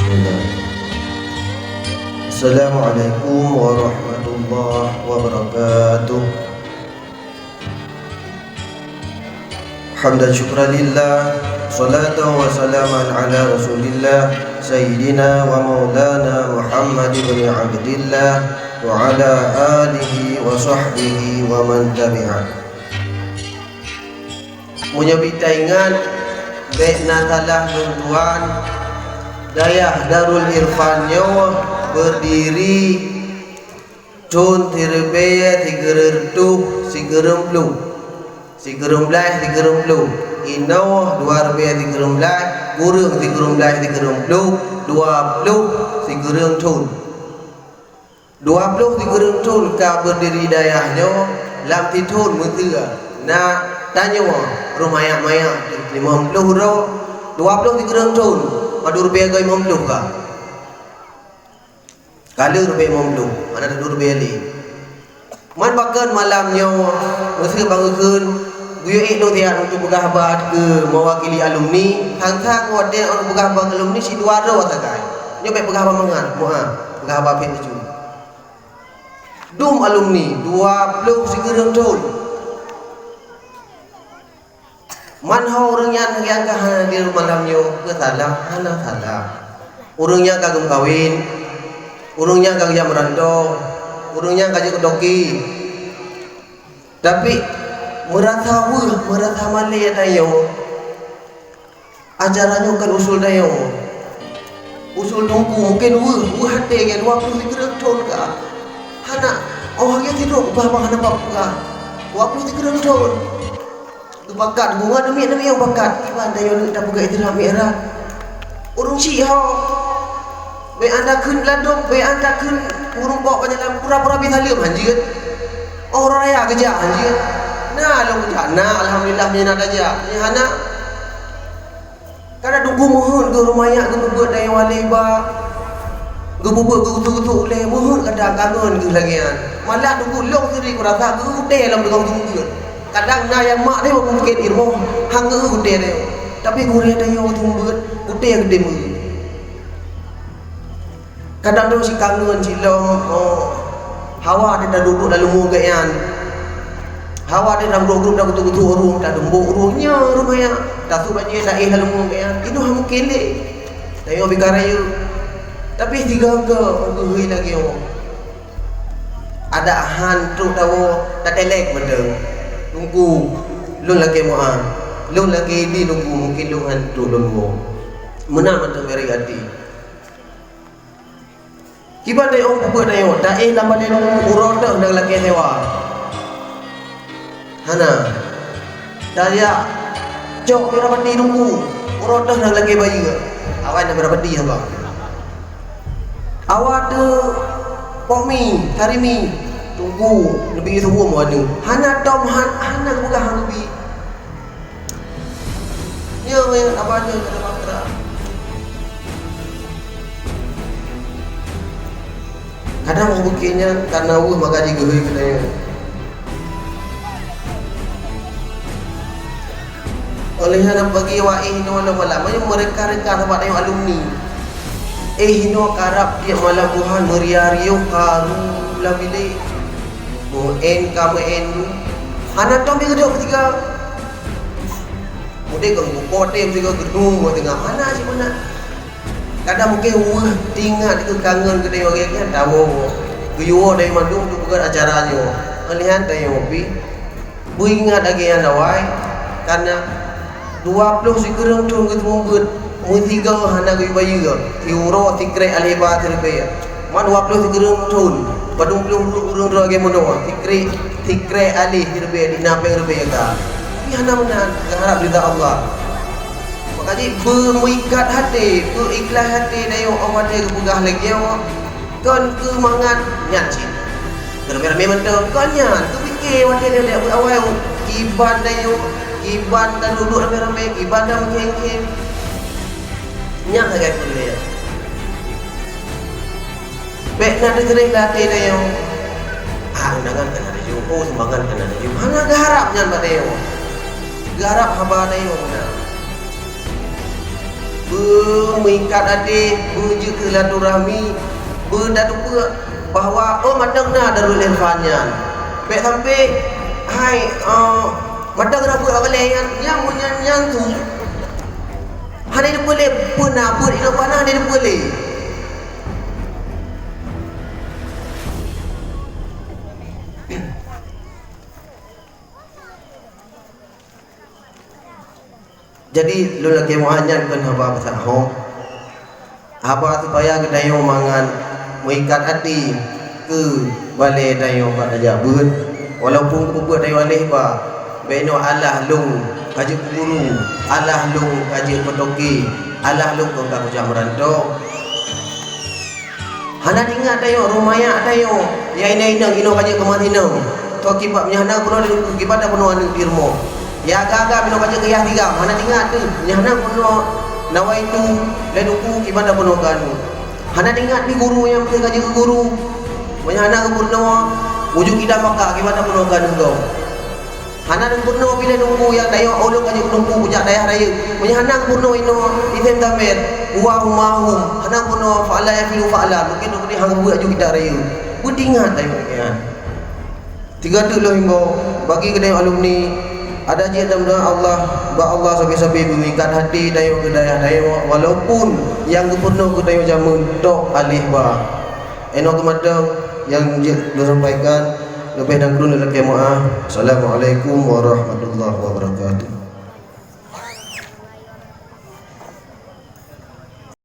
Bismillah. Assalamualaikum warahmatullahi wabarakatuh. Hamdan syukran lillah, salatan wa salaman ala rasulillah, sayyidina wa maulana Muhammad ibn Abdillah wa ala alihi wa sahbihi wa man tabi'ah. Punya kita ingat baik natalah tuan Dayah Darul Irfan Nyawa berdiri Cun Tirbeya 30 Sigeremplu Sigerembelah 30 Inawah 2013 Gurung 13 30 20 Sigereng Cun 20 Sigereng Cun ka berdiri Dayah Nyawa lam titun mutia na tanya rumah mayak 50 ro 20 Sigereng Cun Madu rupiah kau 50 kah? Kala rupiah 50 mana ada rupiah li man bakal malamnya mesti bangun guyo no dia untuk bergahabat ke mewakili alumni hang-hang wade orang bergahabat alumni si dua ro takai nyo baik bergahabat mangan moa bergahabat pen tu dum alumni 20 Sigereng Cun man orang yang hadir malamnya ke salah hana salah orangnya kagum kawin orangnya kagum merantau orangnya kagum kedoki tapi merasa malai dayo ajarannya kan usul dayo usul tungku mungkin hati kan 20 Sigereng Cun ka hana orang yang tidur bapak hana bapak 20 Sigereng Cun bakat bunga demi yang bakat iban dayo dak buka itiraf merah urung siha be anda kun ladok be anda kun urung bawa dalam pura-pura bitalim anjir orang raya kerja anjir nah lo kerja nah alhamdulillah ni nak aja ni hana kada tunggu mohon ke rumahnya ke buat dayo wali ba ke buat gutu-gutu oleh mohon kada kangen ke lagian malah tunggu long siri kurasa ke udah dalam tukang tunggu kadang na yang mak dia mungkin irmo hangga gede dia tapi gurih dia yang tumbut gede yang gede mu kadang tu si kangen silong hawa dia dah duduk dalam mugaan hawa dia dalam grup dah betul-betul urung dah dembuk urungnya rumahnya dah tu banjir dah dalam mugaan itu hang kele dia yang bikara you tapi tiga ke gurih lagi ada hantu tahu tak telek betul tunggu lu lagi moa lu lagi di tunggu mungkin lu hantu lu menang macam meri hati kiba dai om buat dai om dah lama dia urut dah lagi hewa hana daya jok berapa di tunggu urut dah lagi bayi awak nak berapa di apa awak tu pomi tarimi tunggu lebih itu mau ada hana dom hana bukan hang lebih ya apa aja ada makra kadang mungkinnya karena maka digehoi katanya olehnya bagi waih no malam mereka tempat yang alumni hino karap dia malam Tuhan meriario karu labile en kamu en anak tom dia ketiga mudi kan kote juga gedung tengah mana sih mana kadang mungkin tinggal itu kangen ke dia orang kan tahu guyo dari mandung tu bukan acaranya melihat dari hobi bu ingat lagi yang awai karena 20 Sigereng Cun gitu mumbut mu tiga hana guyo bayi ke tiuro tikre alibat terbayar man 20 Sigereng Cun Padung belum urung lagi mono tikre alih dirbe di napeng rebe ka tapi hana menan harap ridha Allah makanya bermuikat hati berikhlas hati dayo awak dia kebugah lagi awak kan ke mangan nyancin rame-rame mentang kan nyan tu fikir awak dia awal kiban dayo kiban dan duduk rame-rame kiban dan mengkeng-keng nyan agak boleh baik nak dengerin latih dia yang undangan kan ada juga sumbangan kan ada juga mana garapnya mbak dia garap haba dia yang mengikat adik, berja silaturahmi, dah lupa bahawa madang na Darul Irfanyan. Baik sampai hai madang kenapa awak yang menyanyian tu. Hanya dia boleh pernah pun ino panah dia boleh. Jadi lu lagi mau hanyan kan haba pasahong. Haba supaya kedayo mangan mengikat hati ke balai dayo kat ajabun. Walaupun kubur dayo alih ba beno Allah lung kaji guru, Allah lung kaji petoki, Allah lung kau kaji merantau. Hana ingat dayo rumaya dayo ya ina ino kaji kematinam. To kibat nyana kuno kibat dah kuno anu dirmo. Ya agak-agak bino kaji kayah tiga. Hana ingat tu nyana kuno nawaitu leduku kibat dah kuno kanu. Hana ingat ni guru yang kaji guru. Menyana kuno wujud kita maka kibat dah kuno kanu kau. Hana kuno bila nunggu yang dayo ulung kaji nunggu bujak dayah raya. Menyana kuno ino item tamer wa humahum. Hana kuno fa'ala yafilu fa'ala. Mungkin tu kini hang buat juga kita raya. Budingat dayo ya. Tiga tu loh himbo bagi kedai alumni ada je dalam doa Allah ba Allah sabi-sabi mengikat hati dayo ke dayo walaupun yang kepenuh ke dayo jamun tok alih ba eno kemadang yang disampaikan lebih dan kurang dalam kemaah. Assalamualaikum warahmatullahi wabarakatuh.